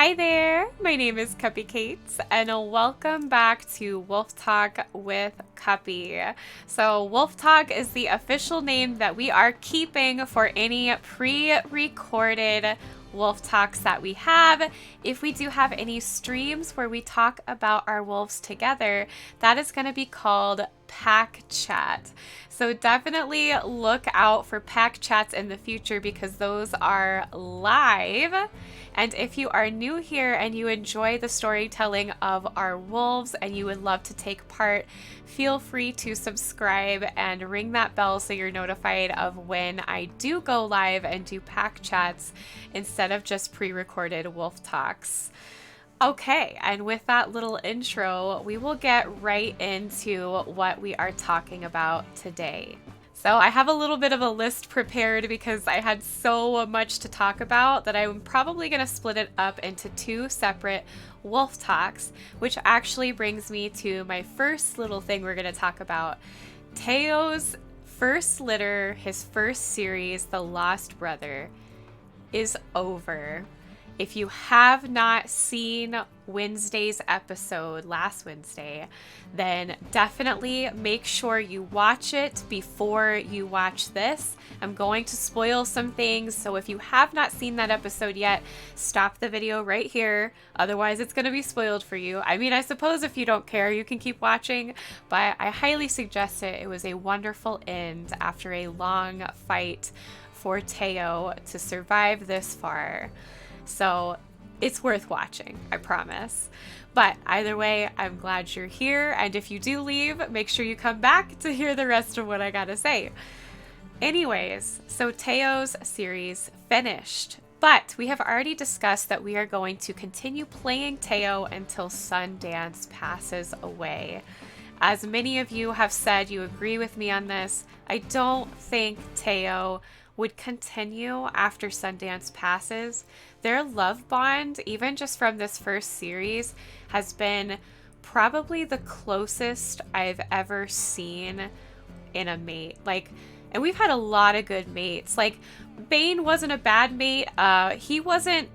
Hi there, my name is Cupicate, and welcome back to Wolf Talk with Cupi. So, Wolf Talk is the official name that we are keeping for any pre-recorded wolf talks that we have. If we do have any streams where we talk about our wolves together, that is going to be called pack chat. So definitely look out for pack chats in the future because those are live. And if you are new here and you enjoy the storytelling of our wolves and you would love to take part, feel free to subscribe and ring that bell so you're notified of when I do go live and do pack chats instead of just pre-recorded wolf talks. Okay, and with that little intro, we will get right into what we are talking about today. So I have a little bit of a list prepared because I had so much to talk about that I'm probably going to split it up into two separate wolf talks, which actually brings me to my first little thing we're going to talk about. Teo's first litter, his first series, The Lost Brother, is over. If you have not seen Wednesday's episode, last Wednesday, then definitely make sure you watch it before you watch this. I'm going to spoil some things, so if you have not seen that episode yet, stop the video right here. Otherwise, it's going to be spoiled for you. I mean, I suppose if you don't care, you can keep watching, but I highly suggest it. It was a wonderful end after a long fight for Teo to survive this far. So it's worth watching, I promise. But either way, I'm glad you're here. And if you do leave, make sure you come back to hear the rest of what I gotta say. Anyways, so Teo's series finished. But we have already discussed that we are going to continue playing Teo until Sundance passes away. As many of you have said, you agree with me on this. I don't think Teo would continue after Sundance passes. Their love bond, even just from this first series, has been probably the closest I've ever seen in a mate. And we've had a lot of good mates. Bane wasn't a bad mate. It wasn't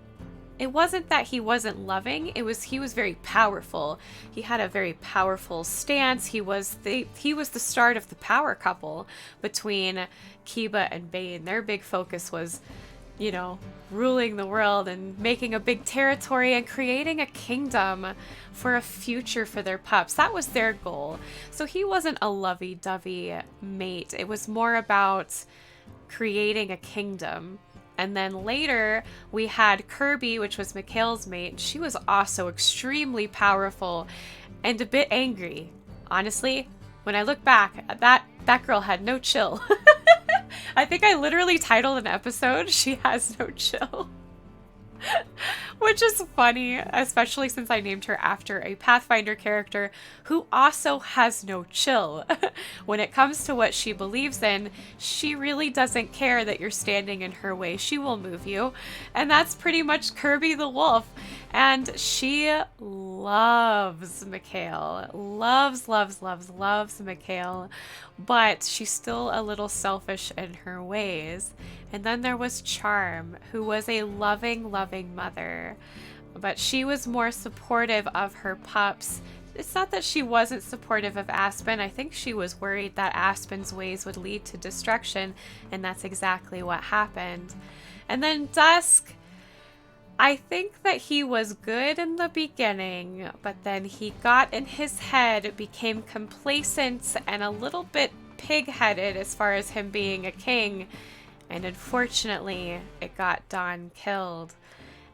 that he wasn't loving. He was very powerful. He had a very powerful stance. He was the start of the power couple between Kiba and Bane. Their big focus was, ruling the world and making a big territory and creating a kingdom for a future for their pups. That was their goal. So he wasn't a lovey-dovey mate. It was more about creating a kingdom. And then later we had Kirby, which was Mikhail's mate, and she was also extremely powerful and a bit angry. Honestly, when I look back, that girl had no chill. I think I literally titled an episode, "She Has No Chill." Which is funny, especially since I named her after a Pathfinder character who also has no chill. When it comes to what she believes in, she really doesn't care that you're standing in her way. She will move you. And that's pretty much Kirby the Wolf. And she loves Mikhail. Loves Mikhail. But she's still a little selfish in her ways. And then there was Charm, who was a loving mother. But she was more supportive of her pups. It's not that she wasn't supportive of Aspen. I think she was worried that Aspen's ways would lead to destruction, and that's exactly what happened. And then Dusk, I think that he was good in the beginning, but then he got in his head, became complacent, and a little bit pig-headed as far as him being a king. And unfortunately, it got Dawn killed.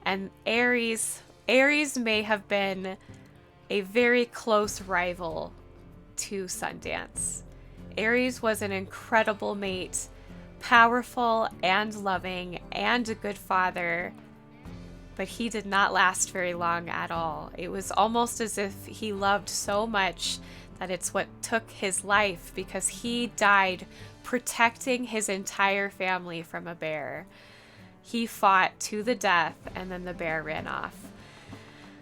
And Ares may have been a very close rival to Sundance. Ares was an incredible mate, powerful and loving and a good father, but he did not last very long at all. It was almost as if he loved so much that it's what took his life, because he died protecting his entire family from a bear. He fought to the death, and then the bear ran off.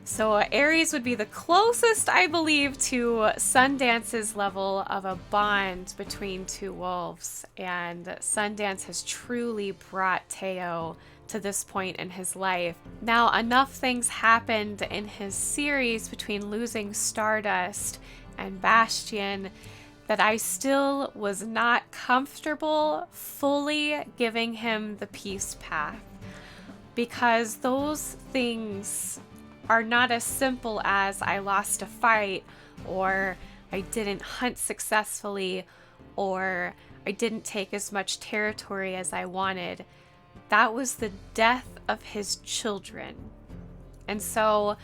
So Ares would be the closest, I believe, to Sundance's level of a bond between two wolves. And Sundance has truly brought Teo to this point in his life. Now, enough things happened in his series between losing Stardust and Bastion that I still was not comfortable fully giving him the peace path, because those things are not as simple as I lost a fight, or I didn't hunt successfully, or I didn't take as much territory as I wanted. That was the death of his children. And so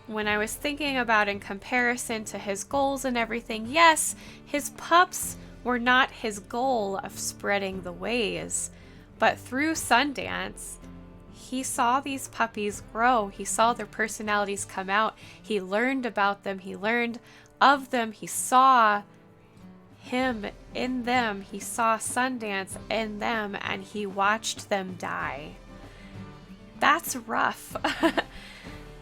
when I was thinking about in comparison to his goals and everything, yes, his pups were not his goal of spreading the ways, but through Sundance, he saw these puppies grow. He saw their personalities come out. He learned about them. He learned of them. He saw him in them. He saw Sundance in them, and he watched them die. That's rough.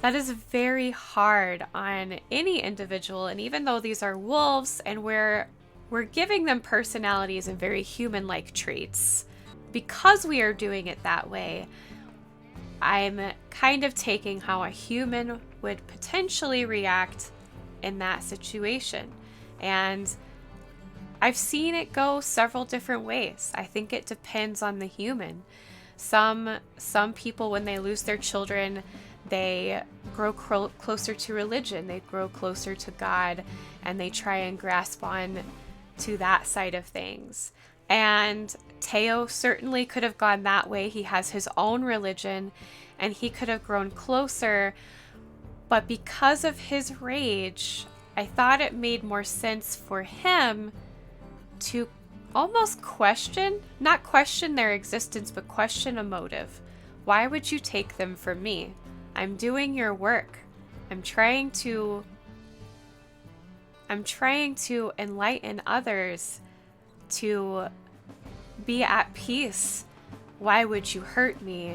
That is very hard on any individual. And even though these are wolves and we're giving them personalities and very human-like traits, because we are doing it that way, I'm kind of taking how a human would potentially react in that situation. And I've seen it go several different ways. I think it depends on the human. Some people, when they lose their children, they grow closer to religion. They grow closer to God, and they try and grasp on to that side of things. And Teo certainly could have gone that way. He has his own religion, and he could have grown closer. But because of his rage, I thought it made more sense for him to almost not question their existence, but question a motive. Why would you take them from me? I'm doing your work. I'm trying to enlighten others to be at peace. Why would you hurt me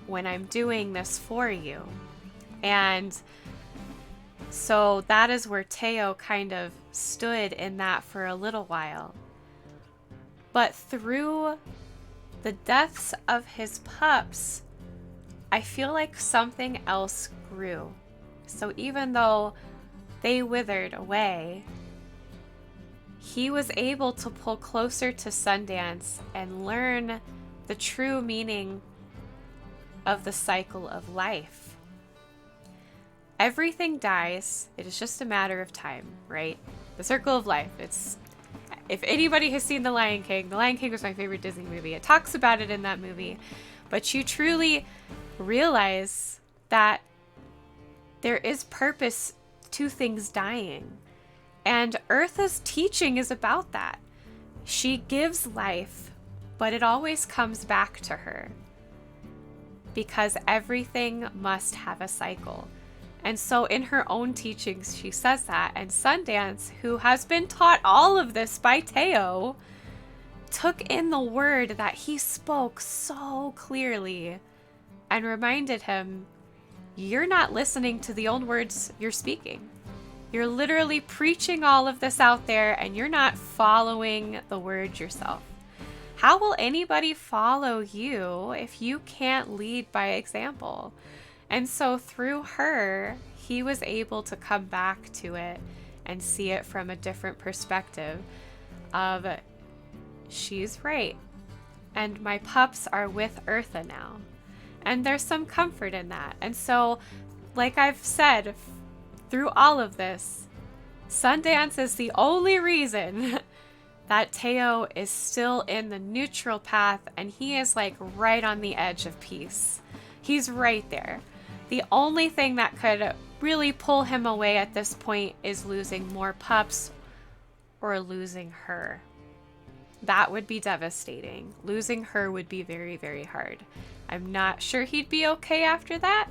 when I'm doing this for you? And so that is where Teo kind of stood in that for a little while. But through the deaths of his pups, I feel like something else grew. So even though they withered away, he was able to pull closer to Sundance and learn the true meaning of the cycle of life. Everything dies. It is just a matter of time, right? The circle of life. If anybody has seen The Lion King was my favorite Disney movie. It talks about it in that movie. But you truly realize that there is purpose to things dying. And Eartha's teaching is about that. She gives life, but it always comes back to her, because everything must have a cycle. And so in her own teachings, she says that. And Sundance, who has been taught all of this by Teo, took in the word that he spoke so clearly and reminded him, you're not listening to the own words you're speaking. You're literally preaching all of this out there, and you're not following the word yourself. How will anybody follow you if you can't lead by example? And so through her, he was able to come back to it and see it from a different perspective of, she's right, and my pups are with Eartha now. And there's some comfort in that. And so, like I've said, through all of this, Sundance is the only reason that Teo is still in the neutral path, and he is like right on the edge of peace. He's right there. The only thing that could really pull him away at this point is losing more pups or losing her. That would be devastating. Losing her would be very, very hard. I'm not sure he'd be okay after that.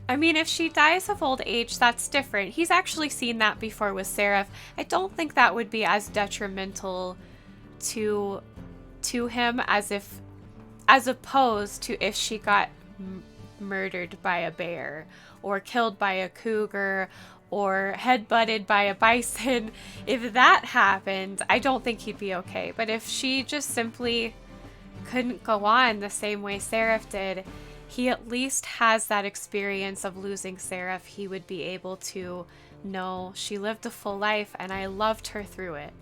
I mean, if she dies of old age, that's different. He's actually seen that before with Seraph. I don't think that would be as detrimental to him as opposed to if she got murdered by a bear or killed by a cougar or headbutted by a bison. If that happened, I don't think he'd be okay. But if she just simply couldn't go on the same way Seraph did, he at least has that experience of losing Seraph. He would be able to know she lived a full life and I loved her through it.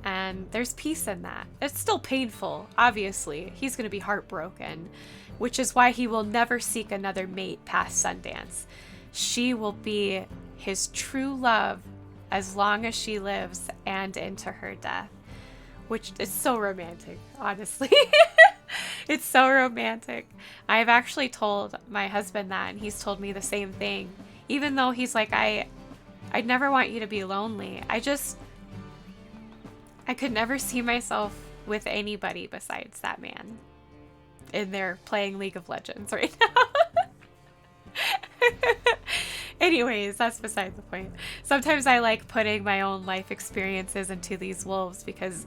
And there's peace in that. It's still painful, obviously. He's going to be heartbroken, which is why he will never seek another mate past Sundance. She will be his true love as long as she lives and into her death, which is so romantic, honestly. It's so romantic. I've actually told my husband that, and he's told me the same thing. Even though he's like, I'd never want you to be lonely. I could never see myself with anybody besides that man. And they're playing League of Legends right now. Anyways, that's beside the point. Sometimes I like putting my own life experiences into these wolves because,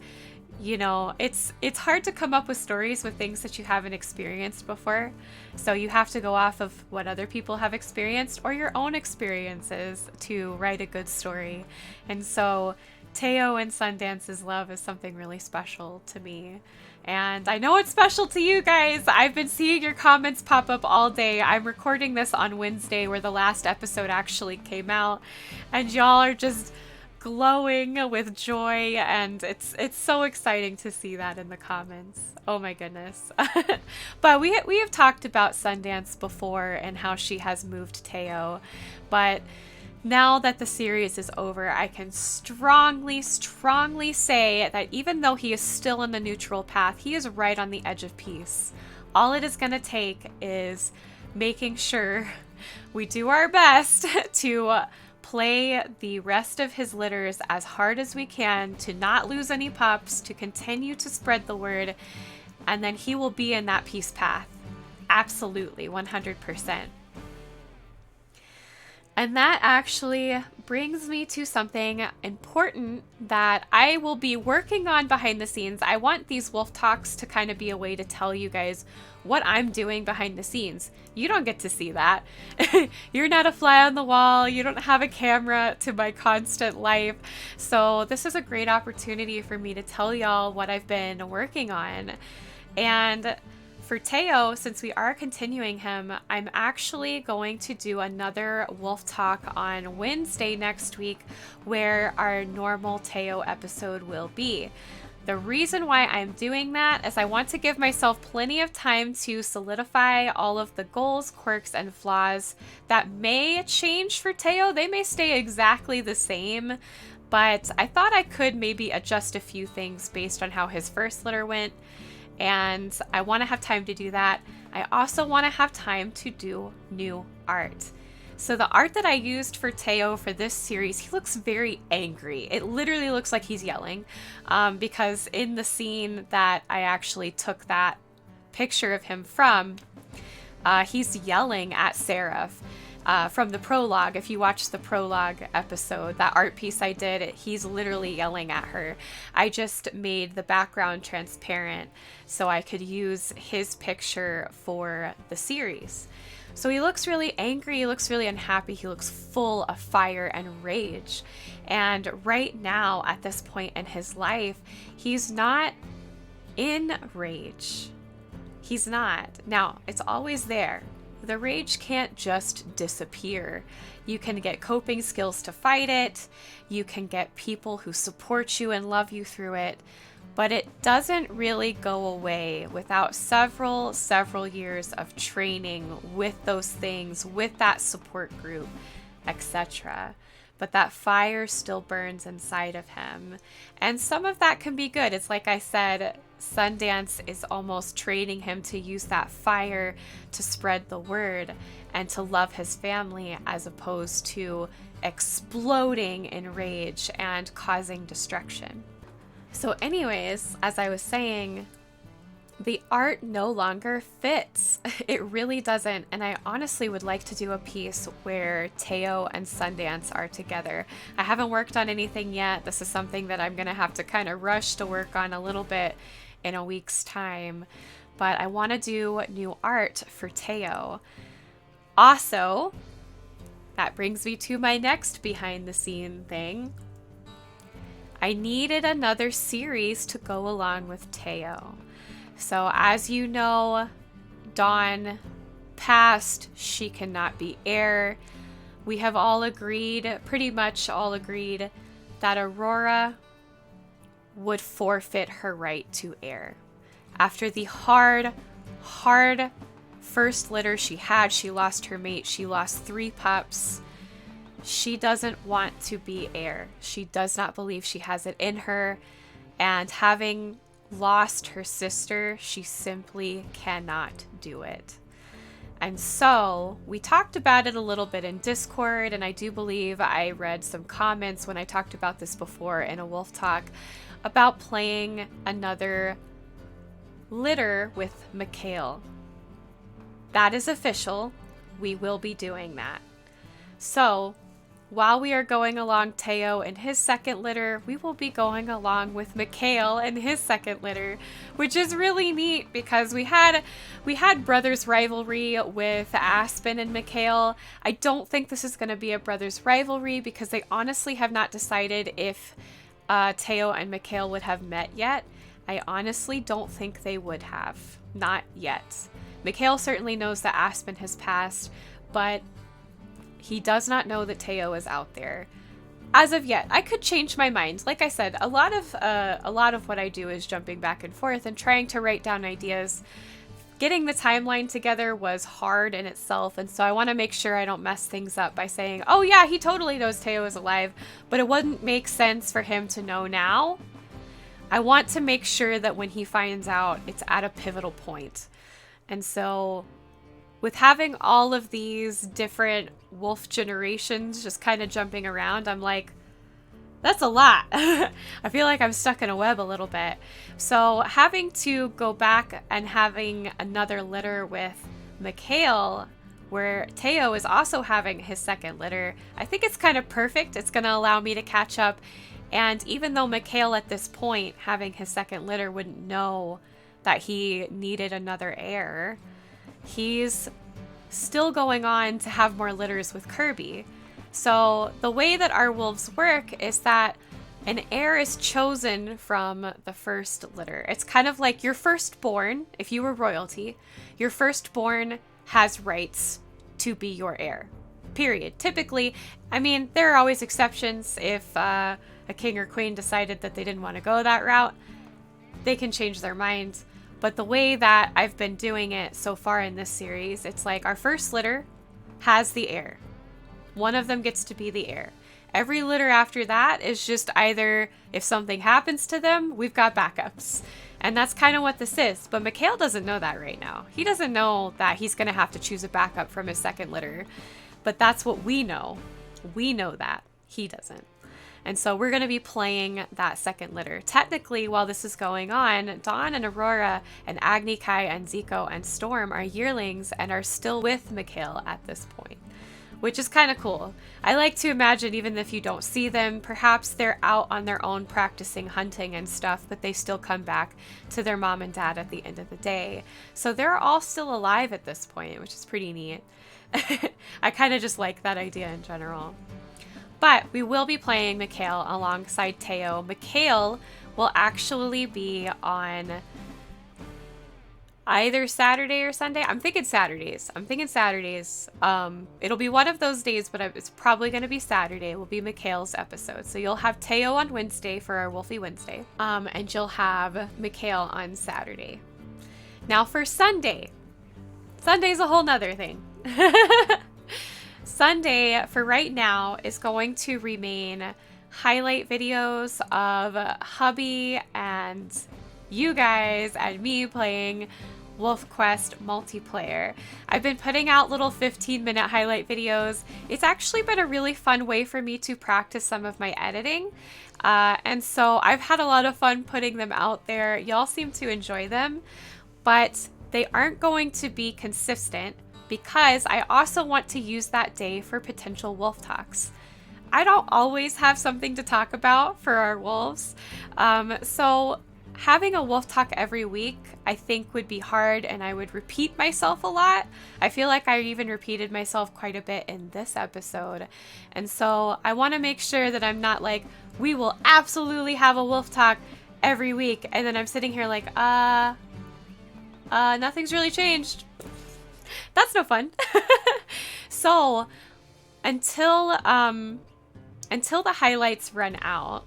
you know, it's hard to come up with stories with things that you haven't experienced before. So you have to go off of what other people have experienced or your own experiences to write a good story. And so Teo and Sundance's love is something really special to me. And I know it's special to you guys. I've been seeing your comments pop up all day. I'm recording this on Wednesday where the last episode actually came out. And y'all are just glowing with joy. And it's so exciting to see that in the comments. Oh my goodness. But we have talked about Sundance before and how she has moved Teo. But now that the series is over, I can strongly say that even though he is still in the neutral path, he is right on the edge of peace. All it is going to take is making sure we do our best to play the rest of his litters as hard as we can, to not lose any pups, to continue to spread the word, and then he will be in that peace path. Absolutely, 100%. And that actually brings me to something important that I will be working on behind the scenes. I want these wolf talks to kind of be a way to tell you guys what I'm doing behind the scenes. You don't get to see that. You're not a fly on the wall. You don't have a camera to my constant life. So this is a great opportunity for me to tell y'all what I've been working on. And for Teo, since we are continuing him, I'm actually going to do another Wolf Talk on Wednesday next week where our normal Teo episode will be. The reason why I'm doing that is I want to give myself plenty of time to solidify all of the goals, quirks, and flaws that may change for Teo. They may stay exactly the same, but I thought I could maybe adjust a few things based on how his first litter went. And I want to have time to do that. I also want to have time to do new art. So the art that I used for Teo for this series, he looks very angry. It literally looks like he's yelling because in the scene that I actually took that picture of him from, he's yelling at Seraph. From the prologue, if you watch the prologue episode, that art piece I did, he's literally yelling at her. I just made the background transparent so I could use his picture for the series. So he looks really angry, he looks really unhappy, he looks full of fire and rage. And right now, at this point in his life, he's not in rage. He's not. Now, it's always there. The rage can't just disappear. You can get coping skills to fight it. You can get people who support you and love you through it. But it doesn't really go away without several years of training with those things, with that support group, etc. But that fire still burns inside of him. And some of that can be good. It's like I said, Sundance is almost training him to use that fire to spread the word and to love his family as opposed to exploding in rage and causing destruction. So anyways, as I was saying, the art no longer fits. It really doesn't. And I honestly would like to do a piece where Teo and Sundance are together. I haven't worked on anything yet. This is something that I'm going to have to kind of rush to work on a little bit in a week's time. But I want to do new art for Teo. Also, that brings me to my next behind the scene thing. I needed another series to go along with Teo. So as you know, Dawn passed. She cannot be heir. We have all agreed, pretty much all agreed, that Aurora would forfeit her right to heir. After the hard first litter she had, she lost her mate, she lost 3 pups. She doesn't want to be heir. She does not believe she has it in her. And having lost her sister, she simply cannot do it. And so we talked about it a little bit in Discord, and I do believe I read some comments when I talked about this before in a Wolf Talk about playing another litter with Mikhail. That is official. We will be doing that. So while we are going along Teo and his second litter, we will be going along with Mikhail and his second litter, which is really neat because we had brothers rivalry with Aspen and Mikhail. I don't think this is going to be a brothers rivalry because they honestly have not decided if Teo and Mikhail would have met yet. I honestly don't think they would have. Not yet. Mikhail certainly knows that Aspen has passed, but he does not know that Teo is out there. As of yet, I could change my mind. Like I said, a lot of what I do is jumping back and forth and trying to write down ideas. Getting the timeline together was hard in itself, and so I want to make sure I don't mess things up by saying, oh yeah, he totally knows Teo is alive, but it wouldn't make sense for him to know now. I want to make sure that when he finds out, it's at a pivotal point. And so with having all of these different wolf generations just kind of jumping around, I'm like, that's a lot. I feel like I'm stuck in a web a little bit. So having to go back and having another litter with Mikhail, where Teo is also having his second litter, I think it's kind of perfect. It's going to allow me to catch up. And even though Mikhail at this point, having his second litter, wouldn't know that he needed another heir, he's still going on to have more litters with Kirby. So the way that our wolves work is that an heir is chosen from the first litter. It's kind of like your firstborn. If you were royalty, your firstborn has rights to be your heir, period. Typically, I mean, there are always exceptions. If a king or queen decided that they didn't want to go that route, they can change their minds. But the way that I've been doing it so far in this series, it's like our first litter has the heir. One of them gets to be the heir. Every litter after that is just either if something happens to them, we've got backups. And that's kind of what this is. But Mikhail doesn't know that right now. He doesn't know that he's going to have to choose a backup from his second litter. But that's what we know. We know that. He doesn't. And so we're going to be playing that second litter. Technically, while this is going on, Dawn and Aurora and Agni, Kai, and Zico and Storm are yearlings and are still with Mikhail at this point, which is kind of cool. I like to imagine even if you don't see them, perhaps they're out on their own practicing hunting and stuff, but they still come back to their mom and dad at the end of the day. So they're all still alive at this point, which is pretty neat. I kind of just like that idea in general. But we will be playing Mikhail alongside Teo. Mikhail will actually be on either Saturday or Sunday. I'm thinking Saturdays. It'll be one of those days, but it's probably going to be Saturday. It will be Mikhail's episode. So you'll have Teo on Wednesday for our Wolfie Wednesday. And you'll have Mikhail on Saturday. Now for Sunday. Sunday's a whole nother thing. Sunday, for right now, is going to remain highlight videos of hubby and you guys and me playing WolfQuest multiplayer. I've been putting out little 15-minute highlight videos. It's actually been a really fun way for me to practice some of my editing. And so I've had a lot of fun putting them out there. Y'all seem to enjoy them, but they aren't going to be consistent, because I also want to use that day for potential wolf talks. I don't always have something to talk about for our wolves. So having a wolf talk every week, I think would be hard, and I would repeat myself a lot. I feel like I even repeated myself quite a bit in this episode. And so I want to make sure that I'm not like, we will absolutely have a wolf talk every week. And then I'm sitting here like, Nothing's really changed. That's no fun. So until the highlights run out,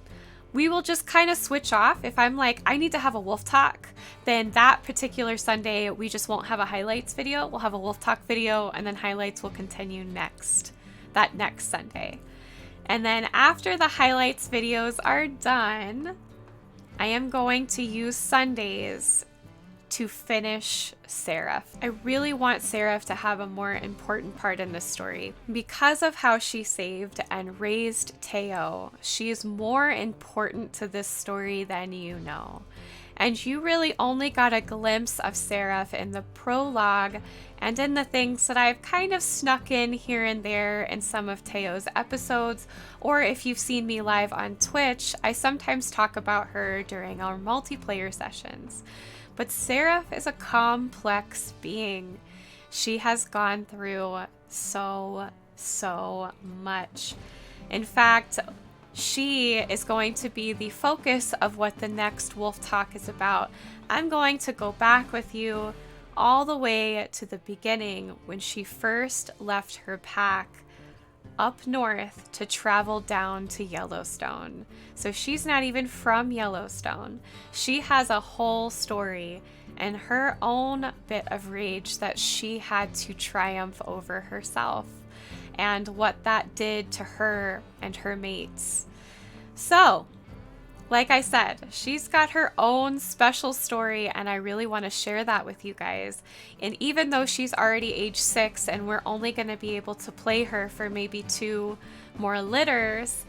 we will just kind of switch off. If I'm like, I need to have a wolf talk, then that particular Sunday, we just won't have a highlights video. We'll have a wolf talk video, and then highlights will continue that next Sunday. And then after the highlights videos are done, I am going to use Sundays to finish Seraph. I really want Seraph to have a more important part in this story. Because of how she saved and raised Teo, she is more important to this story than you know. And you really only got a glimpse of Seraph in the prologue and in the things that I've kind of snuck in here and there in some of Teo's episodes, or if you've seen me live on Twitch, I sometimes talk about her during our multiplayer sessions. But Seraph is a complex being. She has gone through so much. In fact, she is going to be the focus of what the next Wolf Talk is about. I'm going to go back with you all the way to the beginning when she first left her pack up north to travel down to Yellowstone. So she's not even from Yellowstone. She has a whole story and her own bit of rage that she had to triumph over herself and what that did to her and her mates. So, like I said, she's got her own special story, and I really want to share that with you guys. And even though she's already age 6 and we're only going to be able to play her for maybe 2 more litters,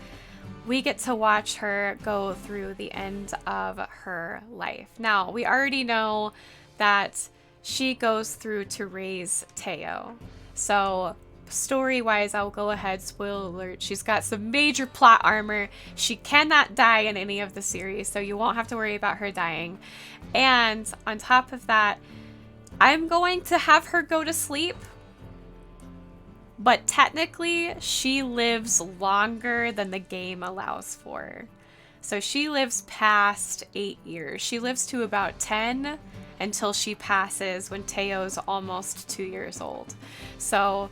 we get to watch her go through the end of her life. Now, we already know that she goes through to raise Teo. So story-wise, I'll go ahead, spoiler alert, she's got some major plot armor. She cannot die in any of the series, so you won't have to worry about her dying. And on top of that, I'm going to have her go to sleep, but technically she lives longer than the game allows for. So she lives past 8 years. She lives to about 10 until she passes when Teo's almost 2 years old. So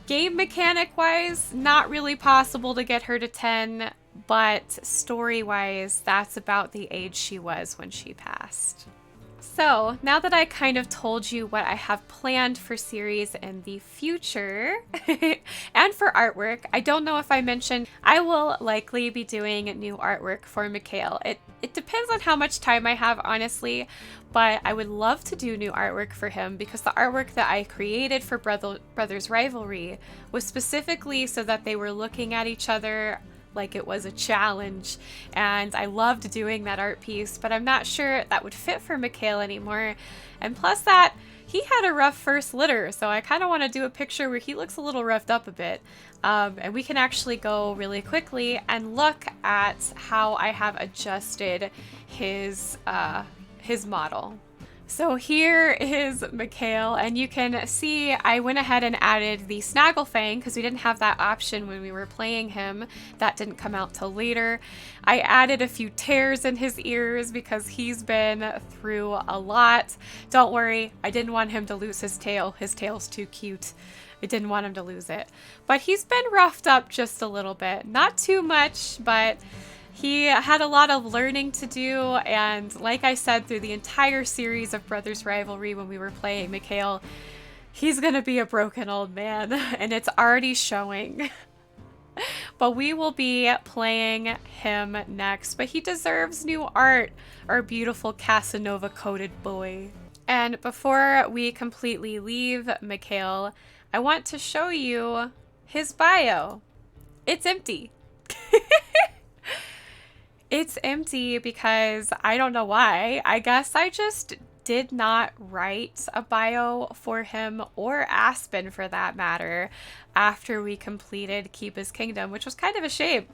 game mechanic wise, not really possible to get her to 10, but story wise, that's about the age she was when she passed. So now that I kind of told you what I have planned for series in the future and for artwork, I don't know if I mentioned I will likely be doing new artwork for Mikhail. It depends on how much time I have, honestly, but I would love to do new artwork for him because the artwork that I created for Brothers Rivalry was specifically so that they were looking at each other like it was a challenge, and I loved doing that art piece, but I'm not sure that would fit for Mikhail anymore. And plus that, he had a rough first litter, so I kind of want to do a picture where he looks a little roughed up a bit. And we can actually go really quickly and look at how I have adjusted his model. So here is Mikhail, and you can see I went ahead and added the Snaggle Fang because we didn't have that option when we were playing him. That didn't come out till later. I added a few tears in his ears because he's been through a lot. Don't worry, I didn't want him to lose his tail. His tail's too cute. I didn't want him to lose it. But he's been roughed up just a little bit. Not too much, but he had a lot of learning to do, and like I said, through the entire series of Brothers Rivalry when we were playing Mikhail, he's gonna be a broken old man, and it's already showing. But we will be playing him next, but he deserves new art, our beautiful Casanova-coated boy. And before we completely leave Mikhail, I want to show you his bio. It's empty. It's empty because I don't know why. I guess I just did not write a bio for him, or Aspen for that matter, after we completed Keep His Kingdom, which was kind of a shame.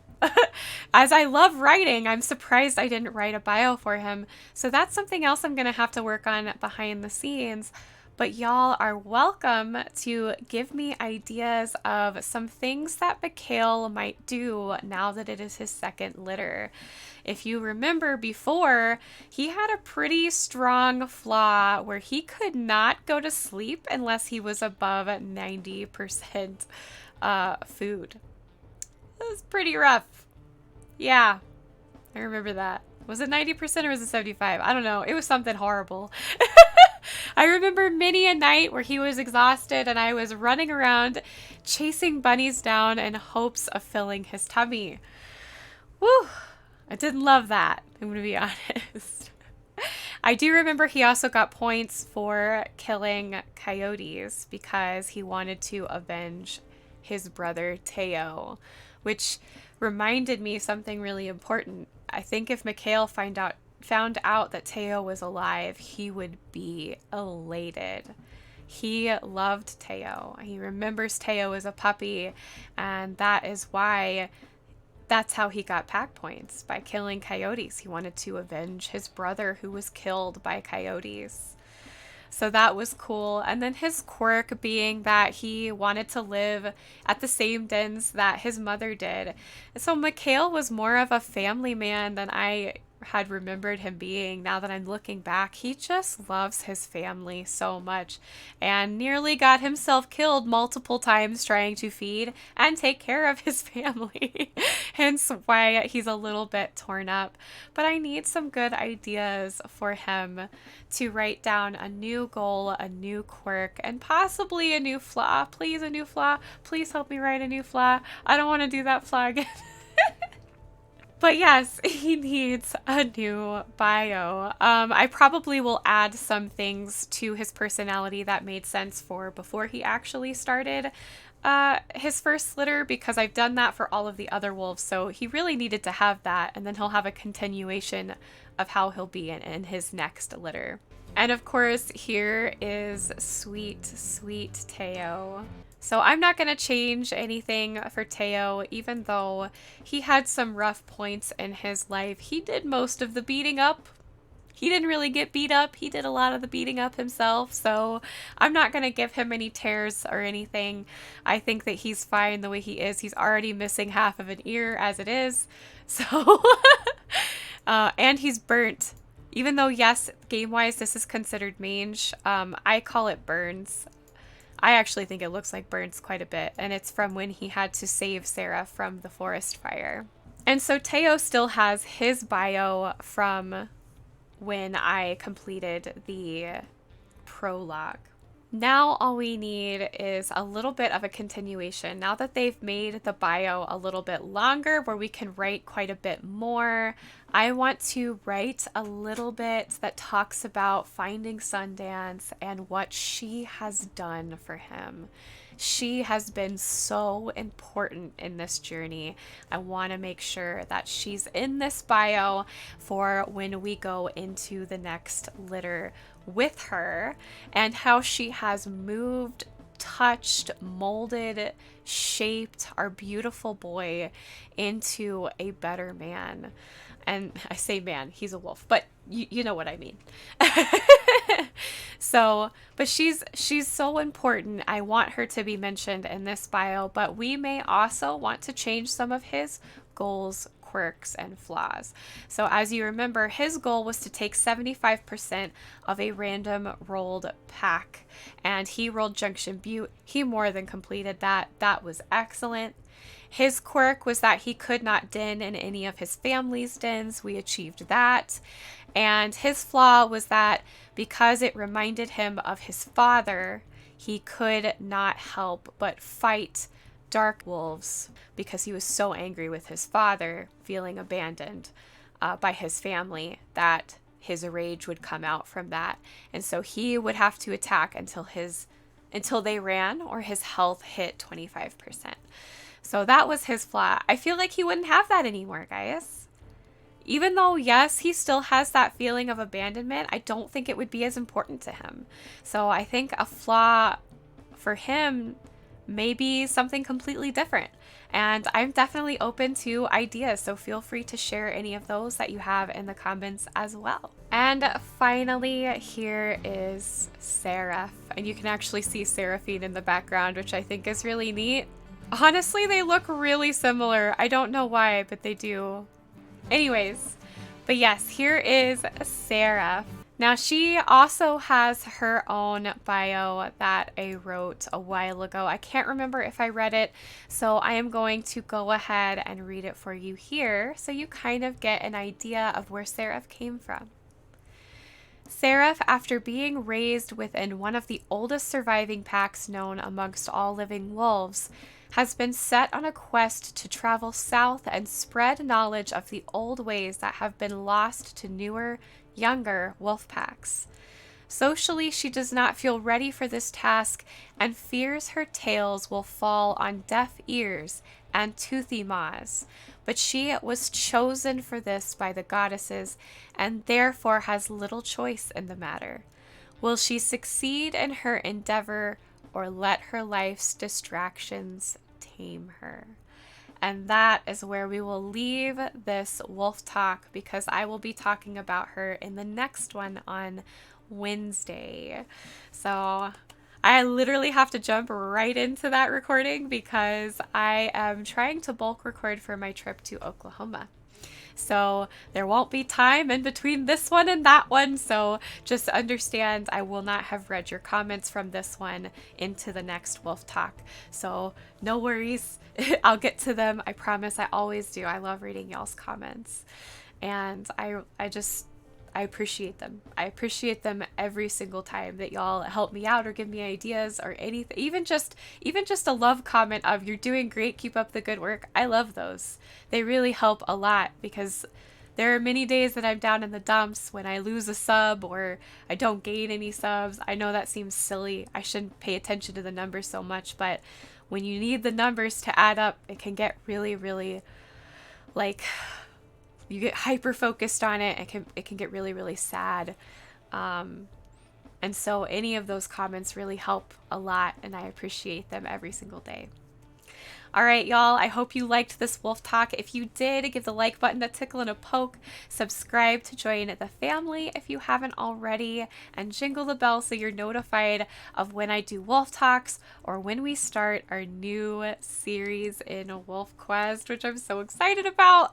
As I love writing, I'm surprised I didn't write a bio for him. So that's something else I'm going to have to work on behind the scenes. But y'all are welcome to give me ideas of some things that Mikhail might do now that it is his second litter. If you remember before, he had a pretty strong flaw where he could not go to sleep unless he was above 90% food. It was pretty rough. Yeah, I remember that. Was it 90% or was it 75? I don't know. It was something horrible. I remember many a night where he was exhausted and I was running around chasing bunnies down in hopes of filling his tummy. Woo! I didn't love that, I'm going to be honest. I do remember he also got points for killing coyotes because he wanted to avenge his brother Teo, which reminded me something really important. I think if Mikhail found out that Teo was alive, he would be elated. He loved Teo. He remembers Teo as a puppy, and that is why that's how he got pack points, by killing coyotes. He wanted to avenge his brother who was killed by coyotes. So that was cool. And then his quirk being that he wanted to live at the same dens that his mother did. So Mikhail was more of a family man than I had remembered him being. Now that I'm looking back, he just loves his family so much and nearly got himself killed multiple times trying to feed and take care of his family. Hence why he's a little bit torn up. But I need some good ideas for him to write down a new goal, a new quirk, and possibly a new flaw. Please, a new flaw. Please help me write a new flaw. I don't want to do that flaw again. But yes, he needs a new bio. I probably will add some things to his personality that made sense for before he actually started his first litter, because I've done that for all of the other wolves. So he really needed to have that, and then he'll have a continuation of how he'll be in his next litter. And of course, here is sweet, sweet Teo. So I'm not going to change anything for Teo, even though he had some rough points in his life. He did most of the beating up. He didn't really get beat up. He did a lot of the beating up himself. So I'm not going to give him any tears or anything. I think that he's fine the way he is. He's already missing half of an ear as it is. So, and he's burnt. Even though, yes, game-wise, this is considered mange, I call it burns. I actually think it looks like burns quite a bit, and it's from when he had to save Seraph from the forest fire. And so Teo still has his bio from when I completed the prologue. Now all we need is a little bit of a continuation. Now that they've made the bio a little bit longer where we can write quite a bit more, I want to write a little bit that talks about finding Sundance and what she has done for him. She has been so important in this journey. I want to make sure that she's in this bio for when we go into the next litter with her, and how she has moved, touched, molded, shaped our beautiful boy into a better man. And I say man, he's a wolf, but you know what I mean. So, but she's so important. I want her to be mentioned in this bio, but we may also want to change some of his goals, quirks, and flaws. So as you remember, his goal was to take 75% of a random rolled pack, and he rolled Junction Butte. He more than completed that. That was excellent. His quirk was that he could not den in any of his family's dens. We achieved that. And his flaw was that because it reminded him of his father, he could not help but fight dark wolves because he was so angry with his father, feeling abandoned by his family, that his rage would come out from that. And so he would have to attack until they ran or his health hit 25%. So that was his flaw. I feel like he wouldn't have that anymore, guys. Even though, yes, he still has that feeling of abandonment, I don't think it would be as important to him. So I think a flaw for him may be something completely different. And I'm definitely open to ideas, so feel free to share any of those that you have in the comments as well. And finally, here is Seraph. And you can actually see Seraphine in the background, which I think is really neat. Honestly, they look really similar. I don't know why, but they do. Anyways, but yes, here is Seraph. Now, she also has her own bio that I wrote a while ago. I can't remember if I read it, so I am going to go ahead and read it for you here so you kind of get an idea of where Seraph came from. Seraph, after being raised within one of the oldest surviving packs known amongst all living wolves, has been set on a quest to travel south and spread knowledge of the old ways that have been lost to newer, younger wolf packs. Socially, she does not feel ready for this task and fears her tales will fall on deaf ears and toothy maws. But she was chosen for this by the goddesses and therefore has little choice in the matter. Will she succeed in her endeavor or let her life's distractions tame her? And that is where we will leave this wolf talk, because I will be talking about her in the next one on Wednesday. So I literally have to jump right into that recording because I am trying to bulk record for my trip to Oklahoma. So there won't be time in between this one and that one. So just understand I will not have read your comments from this one into the next wolf talk. So no worries. I'll get to them. I promise. I always do. I love reading y'all's comments. And I appreciate them. I appreciate them every single time that y'all help me out or give me ideas or anything. Even just a love comment of "you're doing great, keep up the good work." I love those. They really help a lot, because there are many days that I'm down in the dumps when I lose a sub or I don't gain any subs. I know that seems silly. I shouldn't pay attention to the numbers so much, but when you need the numbers to add up, it can get really, really, like, you get hyper focused on it. It can get really, really sad. And so any of those comments really help a lot, and I appreciate them every single day. All right, y'all, I hope you liked this wolf talk. If you did, give the like button a tickle and a poke, subscribe to join the family if you haven't already, and jingle the bell so you're notified of when I do wolf talks or when we start our new series in WolfQuest, which I'm so excited about.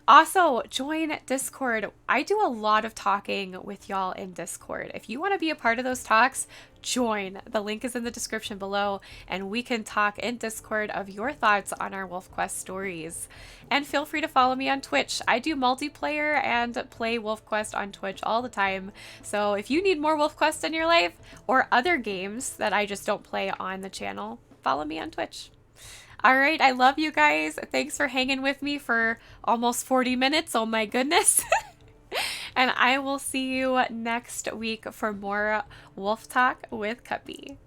Also, join Discord. I do a lot of talking with y'all in Discord. If you want to be a part of those talks, join. The link is in the description below, and we can talk in Discord of your thoughts on our WolfQuest stories. And feel free to follow me on Twitch. I do multiplayer and play WolfQuest on Twitch all the time. So if you need more WolfQuest in your life or other games that I just don't play on the channel, follow me on Twitch. All right, I love you guys. Thanks for hanging with me for almost 40 minutes. Oh my goodness. And I will see you next week for more Wolf Talk with Cupi.